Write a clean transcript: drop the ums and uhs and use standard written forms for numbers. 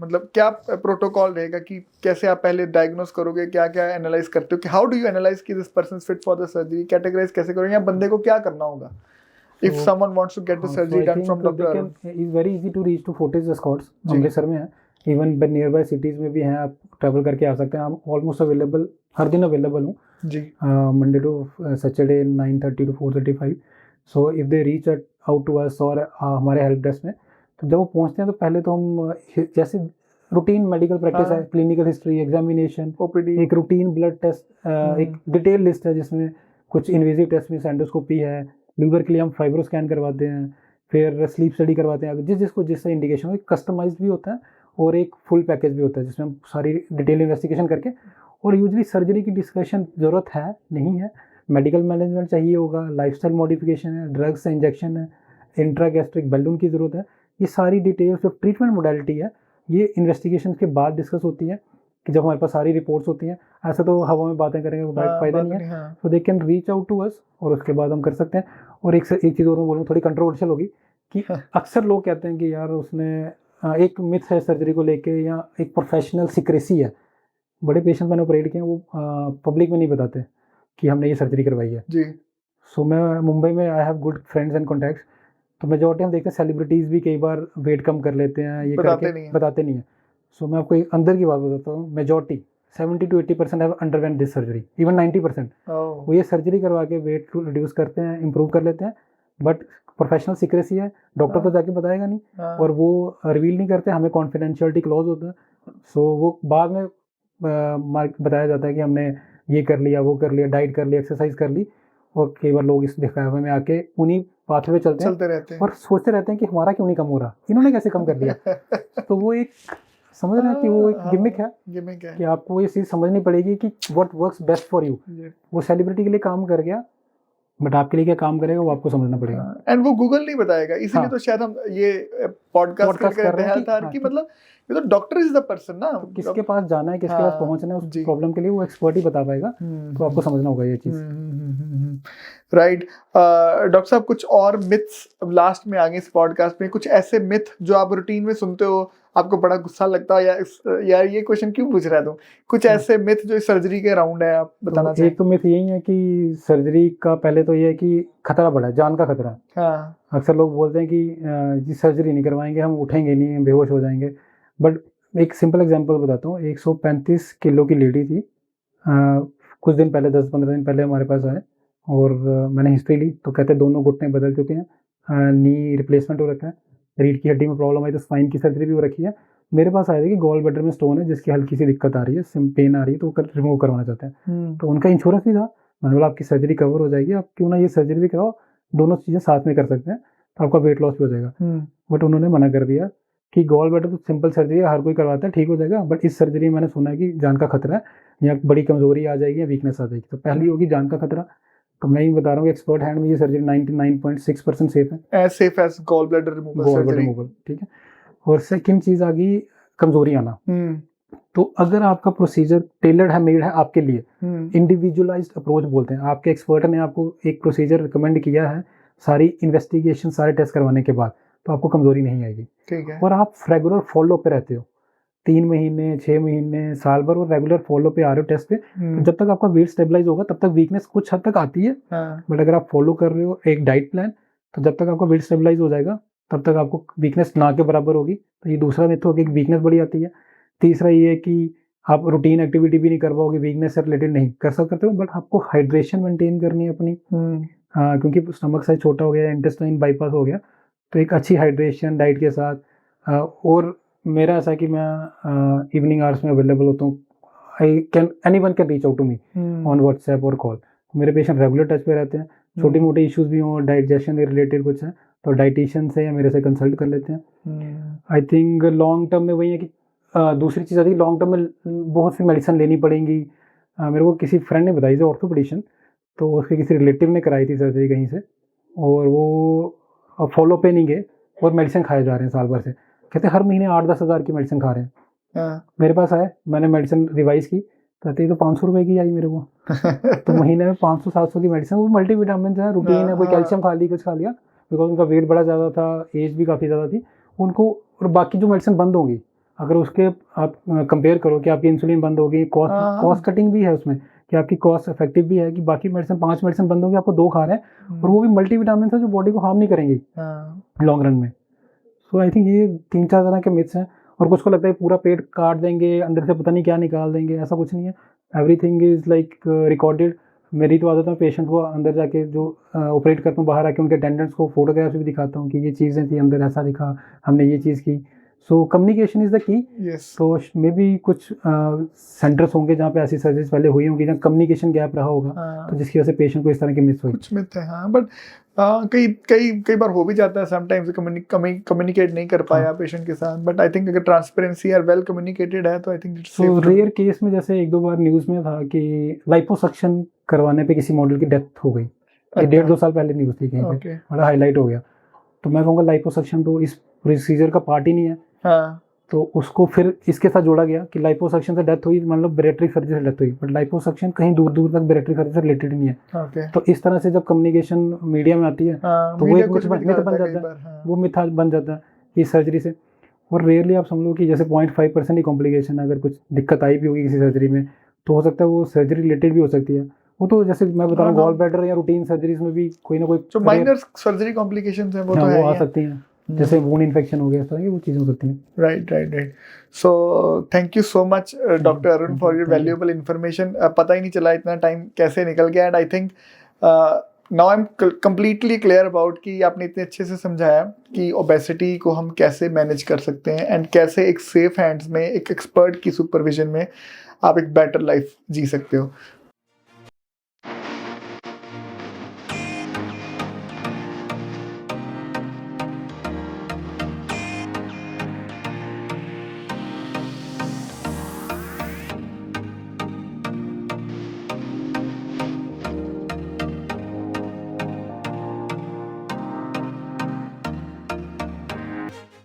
मतलब क्या प्रोटोकॉल रहेगा कि कैसे आप पहले डायग्नोस करोगे, क्या क्या एनालाइज करते हो कि हाउ डू यू एनालाइज कि this person is fit for the surgery, categorise कैसे करोगे, या बंदे को क्या करना होगा if someone wants to get the surgery done from Dr. Arun? It's very easy to reach to Fortis Escorts, Amritsar में है, इवन नियर बाय सिटीज में भी हैं, आप ट्रैवल करके आ सकते हैं। आप ऑलमोस्ट अवेलेबल, हर दिन अवेलेबल हूँ जी, Monday to Saturday 9:30 to 4:35। So if they reach out to us और हमारे हेल्प डेस्क में, तो जब वो पहुँचते हैं तो पहले तो हम जैसे रूटीन मेडिकल प्रैक्टिस है, क्लिनिकल हिस्ट्री, एग्जामिनेशन, ओपीडी, एक रूटीन ब्लड टेस्ट, एक डिटेल लिस्ट है जिसमें कुछ इन्वेजिव टेस्ट में एंडोस्कोपी है, लीवर के लिए हम फाइब्रो स्कैन करवाते हैं, फिर स्लीप स्टडी करवाते हैं, जिसको जिससे इंडिकेशन हो। कस्टमाइज्ड भी होता है और एक फुल पैकेज भी होता है जिसमें हम सारी डिटेल इन्वेस्टिगेशन करके, और यूजुअली सर्जरी की डिस्कशन ज़रूरत है नहीं है, मेडिकल मैनेजमेंट चाहिए होगा, लाइफस्टाइल मॉडिफिकेशन है, ड्रग्स इंजेक्शन है, इंट्रागैस्ट्रिक बैलून की ज़रूरत है, ये सारी डिटेल्स जो ट्रीटमेंट मोडालिटी है ये इन्वेस्टिगेशन के बाद डिस्कस होती है कि जब हमारे पास सारी रिपोर्ट्स होती हैं। ऐसा तो हवा में बातें करेंगे वो फायदा नहीं है, तो they can reach out to us और उसके बाद हम कर सकते हैं। और एक चीज़ और मैं बोलूँ, थोड़ी कंट्रोवर्शियल होगी कि अक्सर लोग कहते हैं कि यार उसने एक मिथ है सर्जरी को लेके, या एक प्रोफेशनल सीक्रेसी है। बड़े पेशेंट मैंने ऑपरेट किए हैं, वो पब्लिक में नहीं बताते कि हमने ये सर्जरी करवाई है जी। सो मैं मुंबई में I have good friends and contacts, तो मेजॉरिटी हम देखते हैं सेलिब्रिटीज़ भी कई बार वेट कम कर लेते हैं, ये बताते नहीं है। सो मैं आपको एक अंदर की बात बताता हूँ, majority 70 to 80% have underwent this surgery, even 90% वो ये सर्जरी करवा के वेट रिड्यूस करते हैं, इंप्रूव कर लेते हैं, बट प्रोफेशनल सीक्रेसी है, डॉक्टर तो जाके बताएगा नहीं और वो रिवील नहीं करते, हमें कॉन्फिडेंशियलिटी क्लॉज होता है। सो वो बाद में बताया जाता है कि हमने ये कर लिया, वो कर लिया, डाइट कर लिया, एक्सरसाइज कर ली, और कई बार लोग इस दिखावे में आके उन्हीं पाथवे चलते रहते हैं और सोचते रहते हैं कि हमारा क्यों नहीं कम हो रहा, इन्होंने कैसे कम कर दिया। तो वो एक समझ रहे हैं कि वो एक गिमिक है कि आपको ये चीज़ समझनी पड़ेगी कि what works best for you. वो सेलिब्रिटी के लिए काम कर गया, बट आपके लिए क्या काम करेगा वो आपको समझना पड़ेगा। एंड वो गूगल नहीं बताएगा, इसीलिए तो शायद हम ये पॉडकास्ट कर रहे हैं कि मतलब ये तो डॉक्टर इज द पर्सन ना, तो किसके पास जाना है, किसके पास पहुंचना है, उस प्रॉब्लम के लिए वो एक्सपर्ट ही बता पाएगा। तो आपको समझना होगा ये चीज़। राइट। डॉक्टर साहब, कुछ और मिथ्स लास्ट में आगे इस पॉडकास्ट में, कुछ ऐसे मिथ जो आप रूटीन में सुनते हो, आपको बड़ा गुस्सा लगता है यार ये क्वेश्चन क्यों पूछ रहा है, कुछ ऐसे मिथ जो सर्जरी के अराउंड है आप बताना चाहिए। एक तो मिथ यही है कि सर्जरी का पहले तो ये है कि खतरा बड़ा है, जान का खतरा। हाँ, अक्सर लोग बोलते हैं कि जी सर्जरी नहीं करवाएंगे, हम उठेंगे नहीं, बेहोश हो जाएंगे। बट एक सिंपल एग्जांपल बताता हूँ, 135 किलो की लेडी थी, कुछ दिन पहले 10-15 दिन पहले हमारे पास आए और मैंने हिस्ट्री ली तो कहते दोनों घुटने बदल चुके हैं, नी रिप्लेसमेंट हो रखा है, रीढ़ की हड्डी में प्रॉब्लम आई तो स्पाइन की सर्जरी भी हो रखी है। मेरे पास आया था कि गॉल ब्लैडर में स्टोन है जिसकी हल्की सी दिक्कत आ रही है, पेन आ रही है, तो वो रिमूव करवाना चाहते हैं। तो उनका इंश्योरेंस भी था, मैंने बोला आपकी सर्जरी कवर हो जाएगी, आप क्यों ना ये सर्जरी भी कराओ, दोनों चीज़ें साथ में कर सकते हैं तो आपका वेट लॉस भी हो जाएगा। बट उन्होंने मना कर दिया कि गॉल ब्लैडर तो सिंपल सर्जरी है, हर कोई करवाता है, ठीक हो जाएगा, बट इस सर्जरी में मैंने सुना है कि जान का खतरा है, या बड़ी कमजोरी आ जाएगी या वीकनेस आ जाएगी। तो पहली होगी जान का खतरा, तो मैं ही बता रहा हूँ एक्सपर्ट हैंड में ये सर्जरी 99.6% सेफ है, as safe as gall bladder removal, ठीक है। और सेकंड चीज़ आ गई कमजोरी आना। तो अगर आपका प्रोसीजर टेलर्ड है, मेड है आपके लिए, इंडिविजुअलाइज्ड अप्रोच बोलते हैं, आपके एक्सपर्ट ने आपको एक प्रोसीजर रिकमेंड किया है, सारी इन्वेस्टिगेशन सारे टेस्ट करवाने के बाद, तो आपको कमजोरी नहीं आएगी। ठीक है। और आप रेगुलर फॉलो पे रहते हो, 3 महीने 6 महीने साल भर, और रेगुलर फॉलो पे आ रहे हो टेस्ट पे, तो जब तक आपका वेट स्टेबलाइज होगा तब तक वीकनेस कुछ हद तक आती है। बट अगर आप फॉलो कर रहे हो एक डाइट प्लान, तो जब तक आपका वेट स्टेबलाइज हो जाएगा तब तक आपको वीकनेस ना के बराबर होगी। तो ये दूसरा मिथ हो गया कि वीकनेस बड़ी आती है। तीसरा ये है कि आप रूटीन एक्टिविटी भी नहीं कर पाओगे, वीकनेस से रिलेटेड नहीं कर सकते हो, बट आपको हाइड्रेशन मेंटेन करनी है अपनी, क्योंकि स्टमक साइज छोटा हो गया, इंटेस्टाइन बाईपास हो गया, तो एक अच्छी हाइड्रेशन डाइट के साथ। और मेरा ऐसा है कि मैं इवनिंग आवर्स में अवेलेबल होता हूँ, anyone can reach out to me on WhatsApp और कॉल। मेरे पेशेंट रेगुलर टच पे रहते हैं, छोटी मोटी इश्यूज भी हों, डाइजेशन से रिलेटेड कुछ है तो डाइटिशियन से या मेरे से कंसल्ट कर लेते हैं। आई थिंक लॉन्ग टर्म में वही है कि दूसरी चीज़ आती है, लॉन्ग टर्म में बहुत सी मेडिसिन लेनी पड़ेंगी। मेरे को किसी फ्रेंड ने बताई थी, ऑर्थोपेडिशियन, तो उसके किसी रिलेटिव ने कराई थी सर्जरी कहीं से, और वो फॉलो पे नहीं गए और मेडिसिन खाए जा रहे हैं साल भर से, कहते हर महीने 8-10 हज़ार की मेडिसिन खा रहे हैं। मेरे पास आए, मैंने मेडिसिन रिवाइज की, कहते तो 500 रुपये की आई मेरे को। तो महीने में 500-700 की मेडिसिन, वो मल्टीविटामिन है, रूटीन है, कोई कैल्शियम खा ली, कुछ खा लिया, बिकॉज उनका वेट बड़ा ज़्यादा था, एज भी काफ़ी ज़्यादा थी उनको, और बाकी जो मेडिसिन बंद होंगी अगर उसके आप कंपेयर करो कि आपकी इंसुलिन बंद होगी, कॉस्ट कटिंग भी है उसमें, कि आपकी कॉस्ट इफेक्टिव भी है कि बाकी मेडिसिन 5 मेडिसिन बंद होगी, आपको 2 खा रहे हैं और वो भी मल्टीविटामिन है जो बॉडी को हार्म नहीं करेंगी लॉन्ग रन में। सो आई थिंक ये 3-4 तरह के मिथ्स हैं। और कुछ को लगता है पूरा पेट काट देंगे, अंदर से पता नहीं क्या निकाल देंगे, ऐसा कुछ नहीं है। Everything is like recorded. मेरी तो आदत है पेशेंट को अंदर जाके जो ऑपरेट करता हूँ बाहर आके उनके अटेंडेंट्स को फोटोग्राफ्स भी दिखाता हूँ कि ये चीज़ें थी अंदर, ऐसा दिखा, हमने ये चीज़ की। So communication is the key. तो मे बी कुछ सेंटर्स होंगे जहाँ पे ऐसी सर्जरीज पहले हुई होंगी जहाँ कम्युनिकेशन गैप रहा होगा, तो जिसकी वजह से पेशेंट को इस तरह के मिस हुई। कुछ मिथ है, हाँ, बट कई बार हो भी जाता है समटाइम्स कम्युनिकेट नहीं कर पाया पेशेंट के साथ, बट आई थिंक अगर ट्रांसपेरेंसी और वेल कम्युनिकेटेड है तो I think it's safe. Rare case में जैसे 1-2 बार न्यूज़ में था कि लाइपोसक्शन करवाने पे किसी मॉडल की डेथ हो गई, 1.5-2 साल पहले न्यूज़ थी कहीं पे, बड़ा हाईलाइट हो गया। तो मैं कहूँगा लाइपोसक्शन तो इस प्रोसीजर का पार्ट ही नहीं है। हाँ। तो उसको फिर इसके साथ जोड़ा गया कि लाइपोसक्शन से डेथ हुई, मान लो बैरेट्रिक सर्जरी से डेथ हुई, बट लाइपोसक्शन कहीं दूर दूर तक बैरेट्रिक सर्जरी से रिलेटेड नहीं है। तो इस तरह से जब कम्युनिकेशन मीडिया में आती है तो वो एक मिथ बन जाता है, वो मिथ बन जाता है इस सर्जरी से। और रेयरली आप समझ लो कि जैसे 0.5% ही कॉम्प्लिकेशन, अगर कुछ दिक्कत आई भी होगी किसी सर्जरी में तो हो सकता है वो सर्जरी रिलेटेड भी हो सकती है। वो तो जैसे मैं बता रहा हूँ गॉल ब्लैडर या रूटीन सर्जरीज में भी कोई ना कोई जो माइनर सर्जरी कॉम्प्लिकेशंस हैं वो तो आ सकती हैं, जैसे वूंड इन्फेक्शन हो गया, इस तरह की वो चीज़ें हो सकती हैं। Right. So thank you so much doctor Arun for your valuable information. पता ही नहीं चला इतना टाइम कैसे निकल गया, and I think now I am completely clear about कि आपने इतने अच्छे से समझाया कि ओबेसिटी को हम कैसे मैनेज कर सकते हैं एंड कैसे एक सेफ हैंड्स में एक एक्सपर्ट की सुपरविजन में आप एक बेटर लाइफ जी सकते हो।